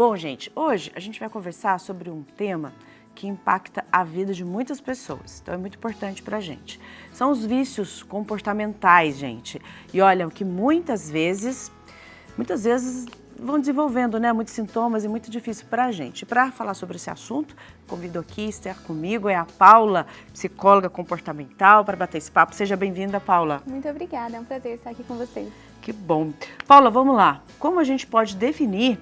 Bom, gente, hoje a gente vai conversar sobre um tema que impacta a vida de muitas pessoas, então é muito importante pra gente. São os vícios comportamentais, gente. E olha, que muitas vezes vão desenvolvendo, né, muitos sintomas e muito difícil pra gente. Para falar sobre esse assunto, convido aqui, estar comigo, é a Paula, psicóloga comportamental, para bater esse papo. Seja bem-vinda, Paula. Muito obrigada, é um prazer estar aqui com vocês. Que bom. Paula, vamos lá. Como a gente pode definir,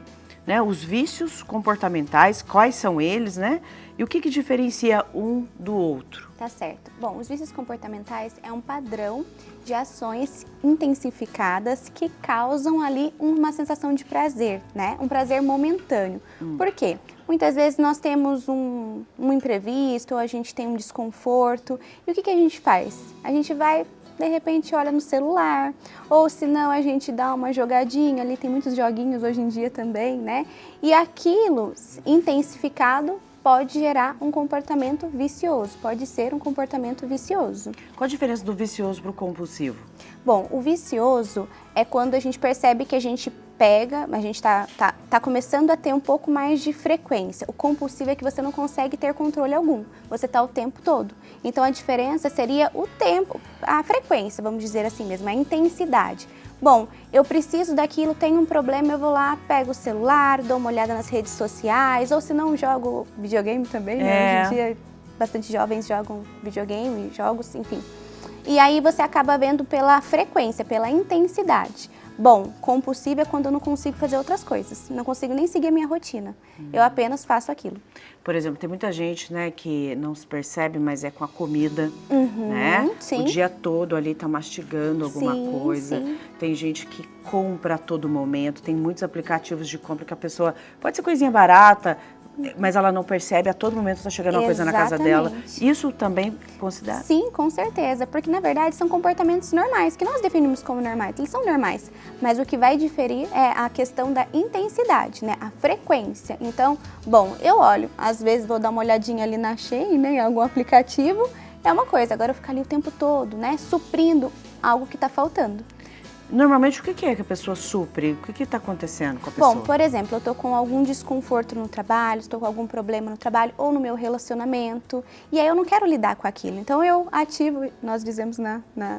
né, os vícios comportamentais, quais são eles, né? E o que diferencia um do outro? Tá certo. Bom, os vícios comportamentais é um padrão de ações intensificadas que causam ali uma sensação de prazer, né? Um prazer momentâneo. Por quê? Muitas vezes nós temos um imprevisto, ou a gente tem um desconforto. E o que a gente faz? A gente vai, de repente, olha no celular, ou se não, a gente dá uma jogadinha ali, tem muitos joguinhos hoje em dia também, né? E aquilo intensificado pode gerar um comportamento vicioso, pode ser um comportamento vicioso. Qual a diferença do vicioso para o compulsivo? Bom, o vicioso é quando a gente percebe que a gente pega, a gente tá começando a ter um pouco mais de frequência. O compulsivo é que você não consegue ter controle algum, você tá o tempo todo. Então a diferença seria o tempo, a frequência, vamos dizer assim mesmo, a intensidade. Bom, eu preciso daquilo, tenho um problema, eu vou lá, pego o celular, dou uma olhada nas redes sociais, ou se não, jogo videogame também, né? Hoje em dia, bastante jovens jogam videogame, jogos, enfim. E aí você acaba vendo pela frequência, pela intensidade. Bom, compulsivo é quando eu não consigo fazer outras coisas, não consigo nem seguir a minha rotina, eu apenas faço aquilo. Por exemplo, tem muita gente, né, que não se percebe, mas é com a comida, né? Sim. O dia todo ali tá mastigando alguma coisa. Sim. Tem gente que compra a todo momento, tem muitos aplicativos de compra que a pessoa, pode ser coisinha barata, mas ela não percebe, a todo momento tá chegando uma coisa na casa dela. Isso também considera? Sim, com certeza, porque na verdade são comportamentos normais, que nós definimos como normais, eles são normais, mas o que vai diferir é a questão da intensidade, né, a frequência. Então, bom, eu olho, às vezes vou dar uma olhadinha ali na Shein, né, em algum aplicativo, é uma coisa, agora eu ficar ali o tempo todo, né, suprindo algo que tá faltando. Normalmente, o que é que a pessoa supre? O que está acontecendo com a pessoa? Bom, por exemplo, eu tô com algum desconforto no trabalho, estou com algum problema no trabalho ou no meu relacionamento, e aí eu não quero lidar com aquilo. Então eu ativo, nós dizemos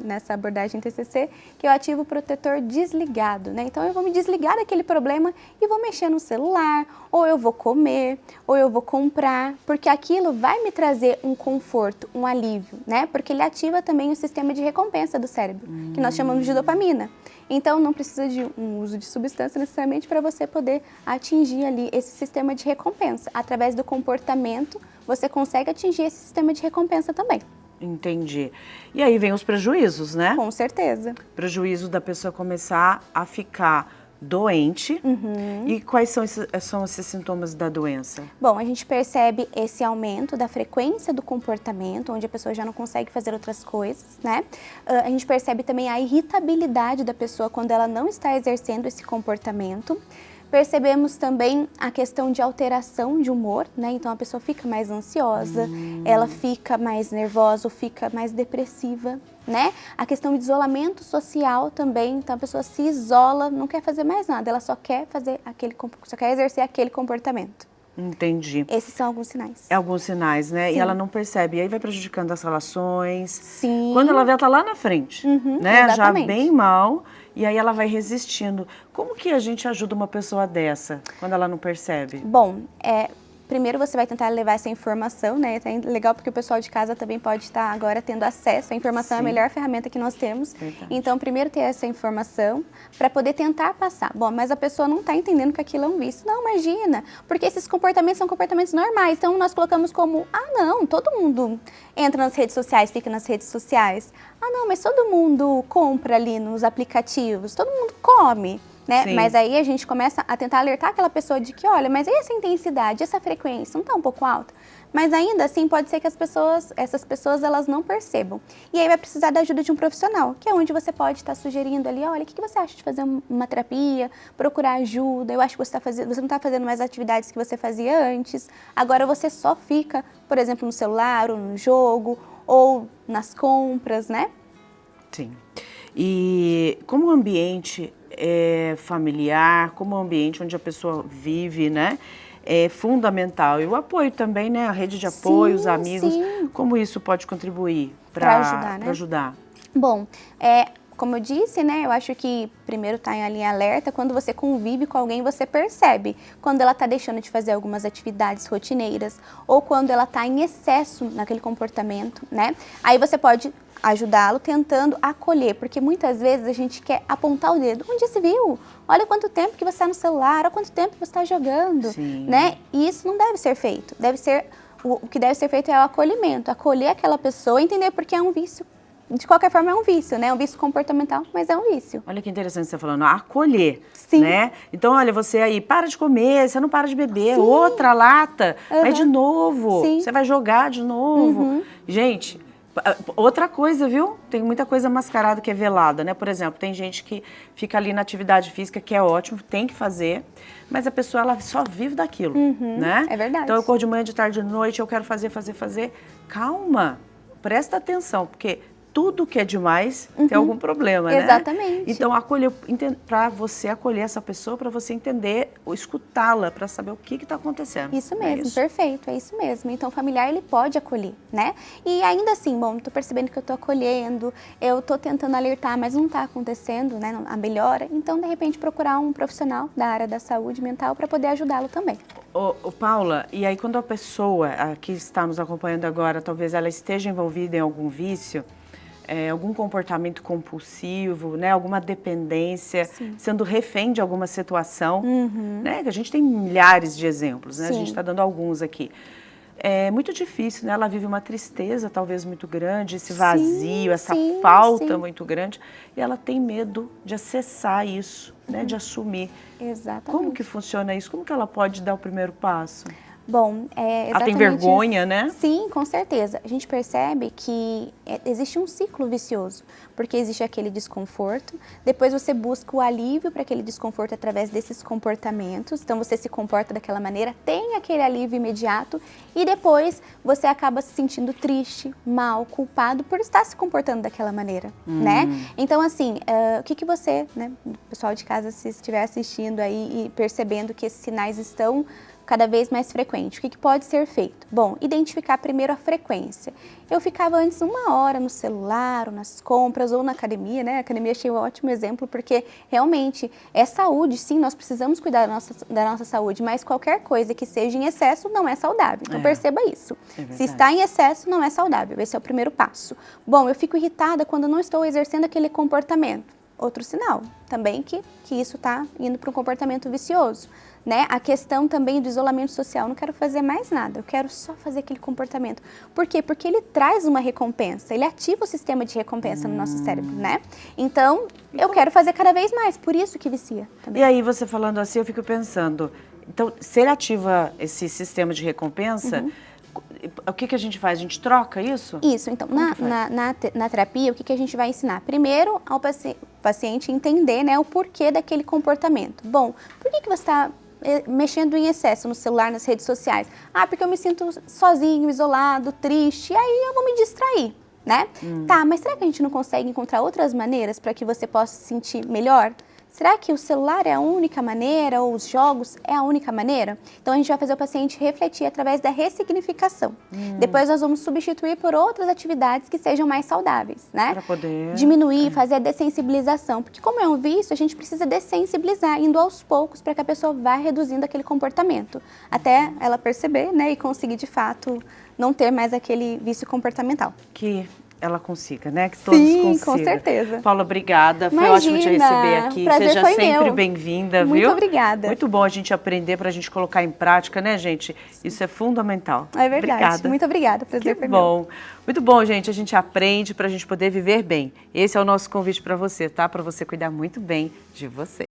nessa abordagem TCC, que eu ativo o protetor desligado, né? Então eu vou me desligar daquele problema e vou mexer no celular, ou eu vou comer, ou eu vou comprar, porque aquilo vai me trazer um conforto, um alívio, né? Porque ele ativa também o sistema de recompensa do cérebro, que nós chamamos de dopamina. Então, não precisa de um uso de substância necessariamente para você poder atingir ali esse sistema de recompensa. Através do comportamento, você consegue atingir esse sistema de recompensa também. Entendi. E aí vem os prejuízos, né? Com certeza. Prejuízo da pessoa começar a ficar doente. E quais são esses sintomas da doença? Bom, a gente percebe esse aumento da frequência do comportamento, onde a pessoa já não consegue fazer outras coisas, né? A gente percebe também a irritabilidade da pessoa quando ela não está exercendo esse comportamento. Percebemos também a questão de alteração de humor, né? Então a pessoa fica mais ansiosa, ela fica mais nervosa, ou fica mais depressiva, né? A questão de isolamento social também, então a pessoa se isola, não quer fazer mais nada, ela só quer exercer aquele comportamento. Entendi. Esses são alguns sinais. É alguns sinais, né? Sim. E ela não percebe, e aí vai prejudicando as relações. Sim. Quando ela vê, ela tá lá na frente, né? Exatamente. Já bem mal, e aí ela vai resistindo. Como que a gente ajuda uma pessoa dessa, quando ela não percebe? Bom, primeiro você vai tentar levar essa informação, né? É legal porque o pessoal de casa também pode estar agora tendo acesso. A informação é a melhor ferramenta que nós temos. Verdade. Então, primeiro ter essa informação para poder tentar passar. Bom, mas a pessoa não está entendendo que aquilo é um vício. Não, imagina, porque esses comportamentos são comportamentos normais. Então, nós colocamos como, não, todo mundo entra nas redes sociais, fica nas redes sociais. Não, mas todo mundo compra ali nos aplicativos, todo mundo come. Né? Mas aí a gente começa a tentar alertar aquela pessoa de que, olha, mas e essa intensidade, essa frequência, não está um pouco alta? Mas ainda assim pode ser que essas pessoas elas não percebam. E aí vai precisar da ajuda de um profissional, que é onde você pode estar sugerindo ali, olha, o que você acha de fazer uma terapia, procurar ajuda, eu acho que você não está fazendo mais atividades que você fazia antes, agora você só fica, por exemplo, no celular, ou no jogo, ou nas compras, né? Sim. E como o ambiente familiar, como o ambiente onde a pessoa vive, né? É fundamental. E o apoio também, né? A rede de apoio, os amigos, como isso pode contribuir para ajudar, né? ajudar? Bom, como eu disse, né, eu acho que primeiro tá em linha alerta, quando você convive com alguém, você percebe quando ela tá deixando de fazer algumas atividades rotineiras ou quando ela tá em excesso naquele comportamento, né? Aí você pode ajudá-lo tentando acolher, porque muitas vezes a gente quer apontar o dedo. Onde se viu? Olha quanto tempo que você está no celular, olha quanto tempo que você está jogando, né? E isso não deve ser feito. O que deve ser feito é o acolhimento, acolher aquela pessoa, entender porque é um vício. De qualquer forma é um vício, né? É um vício comportamental, mas é um vício. Olha que interessante você falando, acolher, Sim. né? Então, olha, você aí, para de comer, você não para de beber, outra lata, vai de novo, você vai jogar de novo. Gente, outra coisa, viu? Tem muita coisa mascarada que é velada, né? Por exemplo, tem gente que fica ali na atividade física, que é ótimo, tem que fazer, mas a pessoa, ela só vive daquilo, né? É verdade. Então, eu acordo de manhã, de tarde, de noite, eu quero fazer. Calma, presta atenção, porque tudo que é demais tem algum problema, né? Exatamente. Então, para você acolher essa pessoa, para você entender, ou escutá-la, para saber o que está acontecendo. Isso mesmo, perfeito, é isso mesmo. Então, o familiar, ele pode acolher, né? E ainda assim, bom, tô percebendo que eu tô acolhendo, eu tô tentando alertar, mas não tá acontecendo, né, a melhora. Então, de repente, procurar um profissional da área da saúde mental para poder ajudá-lo também. Paula, e aí quando a pessoa que está nos acompanhando agora, talvez ela esteja envolvida em algum vício, algum comportamento compulsivo, né, alguma dependência, sendo refém de alguma situação, né, que a gente tem milhares de exemplos, né, a gente está dando alguns aqui. É muito difícil, né, ela vive uma tristeza talvez muito grande, esse vazio, essa falta muito grande, e ela tem medo de acessar isso, né, de assumir. Exatamente. Como que funciona isso? Como que ela pode dar o primeiro passo? Bom, exatamente. Ela tem vergonha, né? Sim, com certeza. A gente percebe que existe um ciclo vicioso, porque existe aquele desconforto, depois você busca o alívio para aquele desconforto através desses comportamentos, então você se comporta daquela maneira, tem aquele alívio imediato e depois você acaba se sentindo triste, mal, culpado por estar se comportando daquela maneira, né? Então, assim, o que você, né, o pessoal de casa, se estiver assistindo aí e percebendo que esses sinais estão cada vez mais frequente. O que pode ser feito? Bom, identificar primeiro a frequência. Eu ficava antes 1 hora no celular, ou nas compras, ou na academia, né? A academia achei um ótimo exemplo, porque realmente é saúde, sim, nós precisamos cuidar da nossa saúde, mas qualquer coisa que seja em excesso não é saudável. Então perceba isso. Se está em excesso, não é saudável. Esse é o primeiro passo. Bom, eu fico irritada quando não estou exercendo aquele comportamento. Outro sinal também que isso está indo para um comportamento vicioso, né? A questão também do isolamento social, não quero fazer mais nada, eu quero só fazer aquele comportamento. Por quê? Porque ele traz uma recompensa, ele ativa o sistema de recompensa no nosso cérebro, né? Então, eu quero fazer cada vez mais, por isso que vicia também. E aí, você falando assim, eu fico pensando, então, se ele ativa esse sistema de recompensa, o que a gente faz? A gente troca isso? Isso, então, na terapia, o que a gente vai ensinar? Primeiro, ao paciente entender, né, o porquê daquele comportamento. Bom, por que você está mexendo em excesso no celular, nas redes sociais? Ah, porque eu me sinto sozinho, isolado, triste, e aí eu vou me distrair, né? Tá, mas será que a gente não consegue encontrar outras maneiras para que você possa se sentir melhor? Será que o celular é a única maneira ou os jogos é a única maneira? Então, a gente vai fazer o paciente refletir através da ressignificação. Depois, nós vamos substituir por outras atividades que sejam mais saudáveis, né? Para poder diminuir, fazer a dessensibilização. Porque como é um vício, a gente precisa dessensibilizar, indo aos poucos para que a pessoa vá reduzindo aquele comportamento. Até ela perceber, né, e conseguir, de fato, não ter mais aquele vício comportamental. Que ela consiga, né? Que todos consigam. Sim, com certeza. Paula, obrigada. Foi ótimo te receber aqui. Seja sempre bem-vinda, viu? Muito obrigada. Muito bom a gente aprender para a gente colocar em prática, né, gente? Isso é fundamental. É verdade. Obrigada. Muito obrigada. Prazer foi bom. Muito bom, gente. A gente aprende para a gente poder viver bem. Esse é o nosso convite para você, tá? Para você cuidar muito bem de você.